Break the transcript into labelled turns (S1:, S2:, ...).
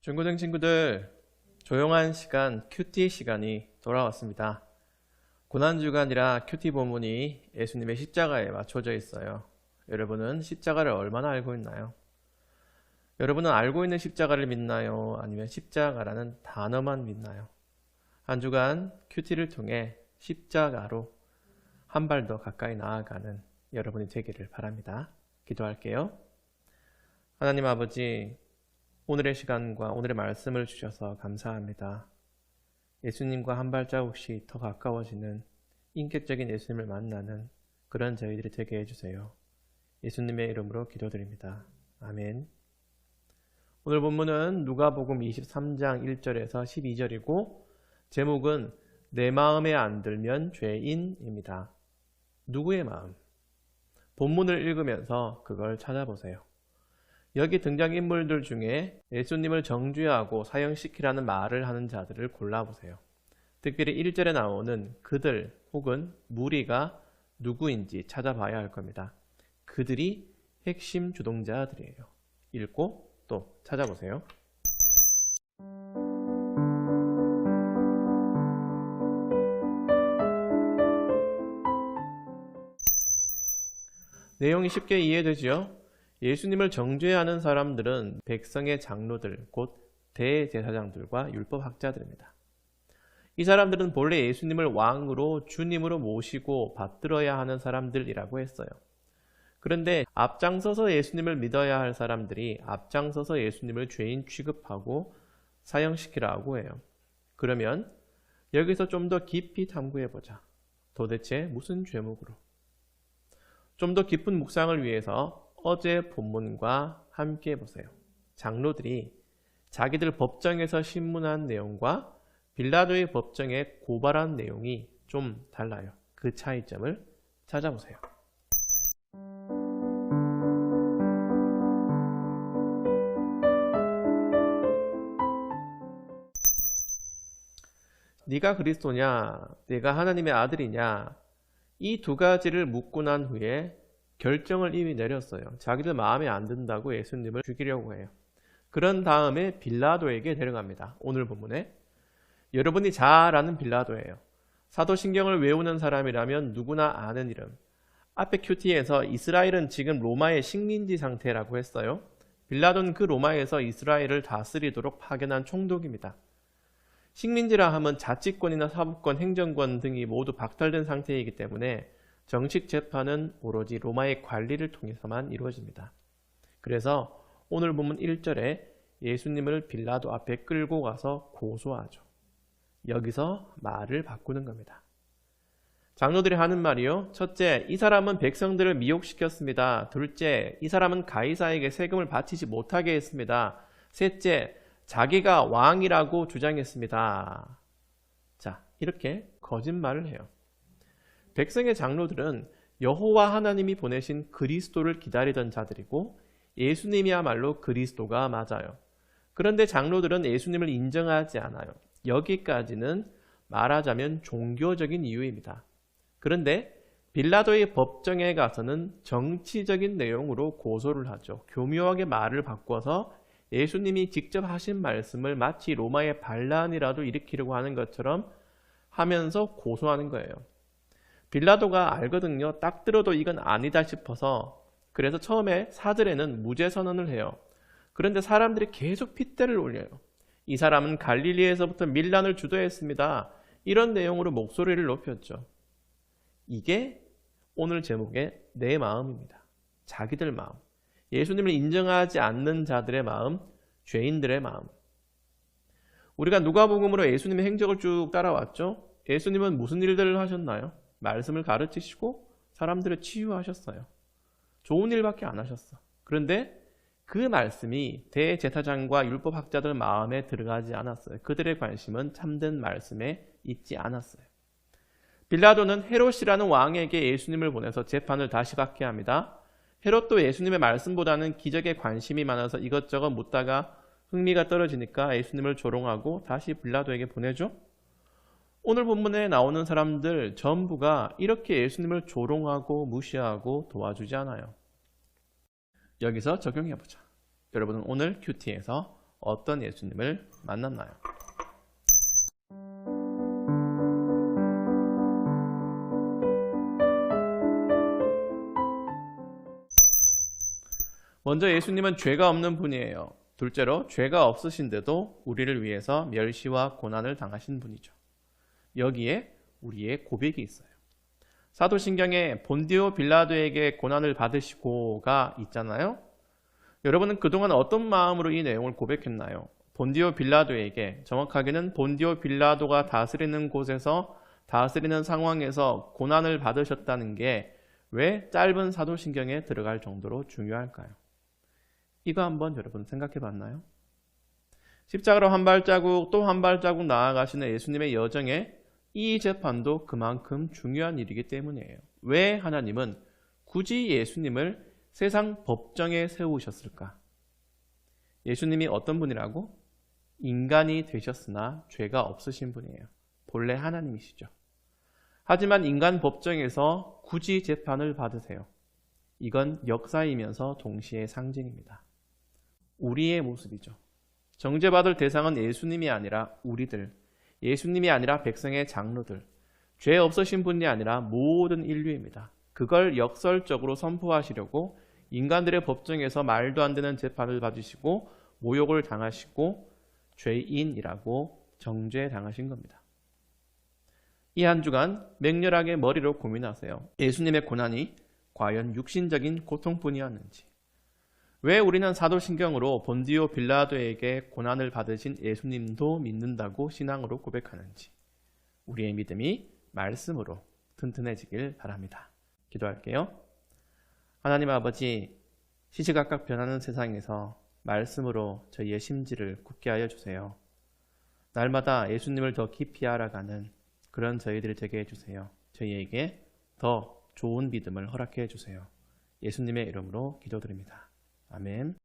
S1: 중고등 친구들, 조용한 시간 큐티 시간이 돌아왔습니다. 고난주간이라 큐티 본문이 예수님의 십자가에 맞춰져 있어요. 여러분은 십자가를 얼마나 알고 있나요? 여러분은 알고 있는 십자가를 믿나요? 아니면 십자가라는 단어만 믿나요? 한 주간 큐티를 통해 십자가로 한 발 더 가까이 나아가는 여러분이 되기를 바랍니다. 기도할게요. 하나님 아버지, 오늘의 시간과 오늘의 말씀을 주셔서 감사합니다. 예수님과 한 발자국씩 더 가까워지는 인격적인 예수님을 만나는 그런 저희들이 되게 해주세요. 예수님의 이름으로 기도드립니다. 아멘. 오늘 본문은 누가복음 23장 1절에서 12절이고 제목은 내 마음에 안 들면 죄인입니다. 누구의 마음? 본문을 읽으면서 그걸 찾아보세요. 여기 등장인물들 중에 예수님을 정죄하고 사형시키라는 말을 하는 자들을 골라보세요. 특별히 1절에 나오는 그들 혹은 무리가 누구인지 찾아봐야 할 겁니다. 그들이 핵심 주동자들이에요. 읽고 또 찾아보세요. 내용이 쉽게 이해되지요? 예수님을 정죄하는 사람들은 백성의 장로들, 곧 대제사장들과 율법학자들입니다. 이 사람들은 본래 예수님을 왕으로 주님으로 모시고 받들어야 하는 사람들이라고 했어요. 그런데 앞장서서 예수님을 믿어야 할 사람들이 앞장서서 예수님을 죄인 취급하고 사형시키라고 해요. 그러면 여기서 좀 더 깊이 탐구해보자. 도대체 무슨 죄목으로? 좀 더 깊은 묵상을 위해서 어제 본문과 함께 보세요. 장로들이 자기들 법정에서 신문한 내용과 빌라도의 법정에 고발한 내용이 좀 달라요. 그 차이점을 찾아보세요. 네가 그리스도냐? 네가 하나님의 아들이냐? 이 두 가지를 묻고 난 후에 결정을 이미 내렸어요. 자기들 마음에 안 든다고 예수님을 죽이려고 해요. 그런 다음에 빌라도에게 데려갑니다. 오늘 본문에 여러분이 잘 아는 빌라도예요. 사도신경을 외우는 사람이라면 누구나 아는 이름. 앞에 큐티에서 이스라엘은 지금 로마의 식민지 상태라고 했어요. 빌라도는 그 로마에서 이스라엘을 다스리도록 파견한 총독입니다. 식민지라 하면 자치권이나 사법권, 행정권 등이 모두 박탈된 상태이기 때문에 정식 재판은 오로지 로마의 관리를 통해서만 이루어집니다. 그래서 오늘 본문 1절에 예수님을 빌라도 앞에 끌고 가서 고소하죠. 여기서 말을 바꾸는 겁니다. 장로들이 하는 말이요. 첫째, 이 사람은 백성들을 미혹시켰습니다. 둘째, 이 사람은 가이사에게 세금을 바치지 못하게 했습니다. 셋째, 자기가 왕이라고 주장했습니다. 자, 이렇게 거짓말을 해요. 백성의 장로들은 여호와 하나님이 보내신 그리스도를 기다리던 자들이고 예수님이야말로 그리스도가 맞아요. 그런데 장로들은 예수님을 인정하지 않아요. 여기까지는 말하자면 종교적인 이유입니다. 그런데 빌라도의 법정에 가서는 정치적인 내용으로 고소를 하죠. 교묘하게 말을 바꿔서 예수님이 직접 하신 말씀을 마치 로마의 반란이라도 일으키려고 하는 것처럼 하면서 고소하는 거예요. 빌라도가 알거든요. 딱 들어도 이건 아니다 싶어서 그래서 처음에 4절에는 무죄 선언을 해요. 그런데 사람들이 계속 핏대를 올려요. 이 사람은 갈릴리에서부터 밀란을 주도했습니다. 이런 내용으로 목소리를 높였죠. 이게 오늘 제목의 내 마음입니다. 자기들 마음. 예수님을 인정하지 않는 자들의 마음, 죄인들의 마음. 우리가 누가복음으로 예수님의 행적을 쭉 따라왔죠. 예수님은 무슨 일들을 하셨나요? 말씀을 가르치시고 사람들을 치유하셨어요. 좋은 일밖에 안 하셨어. 그런데 그 말씀이 대제사장과 율법학자들 마음에 들어가지 않았어요. 그들의 관심은 참된 말씀에 있지 않았어요. 빌라도는 헤롯이라는 왕에게 예수님을 보내서 재판을 다시 받게 합니다. 헤롯도 예수님의 말씀보다는 기적에 관심이 많아서 이것저것 묻다가 흥미가 떨어지니까 예수님을 조롱하고 다시 빌라도에게 보내죠. 오늘 본문에 나오는 사람들 전부가 이렇게 예수님을 조롱하고 무시하고 도와주지 않아요. 여기서 적용해보자. 여러분은 오늘 큐티에서 어떤 예수님을 만났나요? 먼저 예수님은 죄가 없는 분이에요. 둘째로 죄가 없으신데도 우리를 위해서 멸시와 고난을 당하신 분이죠. 여기에 우리의 고백이 있어요. 사도신경에 본디오 빌라도에게 고난을 받으시고가 있잖아요. 여러분은 그동안 어떤 마음으로 이 내용을 고백했나요? 본디오 빌라도에게, 정확하게는 본디오 빌라도가 다스리는 곳에서, 다스리는 상황에서 고난을 받으셨다는 게 왜 짧은 사도신경에 들어갈 정도로 중요할까요? 이거 한번 여러분 생각해 봤나요? 십자가로 한 발자국 또 한 발자국 나아가시는 예수님의 여정에 이 재판도 그만큼 중요한 일이기 때문이에요. 왜 하나님은 굳이 예수님을 세상 법정에 세우셨을까? 예수님이 어떤 분이라고? 인간이 되셨으나 죄가 없으신 분이에요. 본래 하나님이시죠. 하지만 인간 법정에서 굳이 재판을 받으세요. 이건 역사이면서 동시에 상징입니다. 우리의 모습이죠. 정죄받을 대상은 예수님이 아니라 우리들, 예수님이 아니라 백성의 장로들, 죄 없으신 분이 아니라 모든 인류입니다. 그걸 역설적으로 선포하시려고 인간들의 법정에서 말도 안 되는 재판을 받으시고 모욕을 당하시고 죄인이라고 정죄당하신 겁니다. 이 한 주간 맹렬하게 머리로 고민하세요. 예수님의 고난이 과연 육신적인 고통뿐이었는지, 왜 우리는 사도신경으로 본디오 빌라도에게 고난을 받으신 예수님도 믿는다고 신앙으로 고백하는지, 우리의 믿음이 말씀으로 튼튼해지길 바랍니다. 기도할게요. 하나님 아버지, 시시각각 변하는 세상에서 말씀으로 저희의 심지를 굳게 하여 주세요. 날마다 예수님을 더 깊이 알아가는 그런 저희들이 되게 해주세요. 저희에게 더 좋은 믿음을 허락해 주세요. 예수님의 이름으로 기도드립니다. 아멘.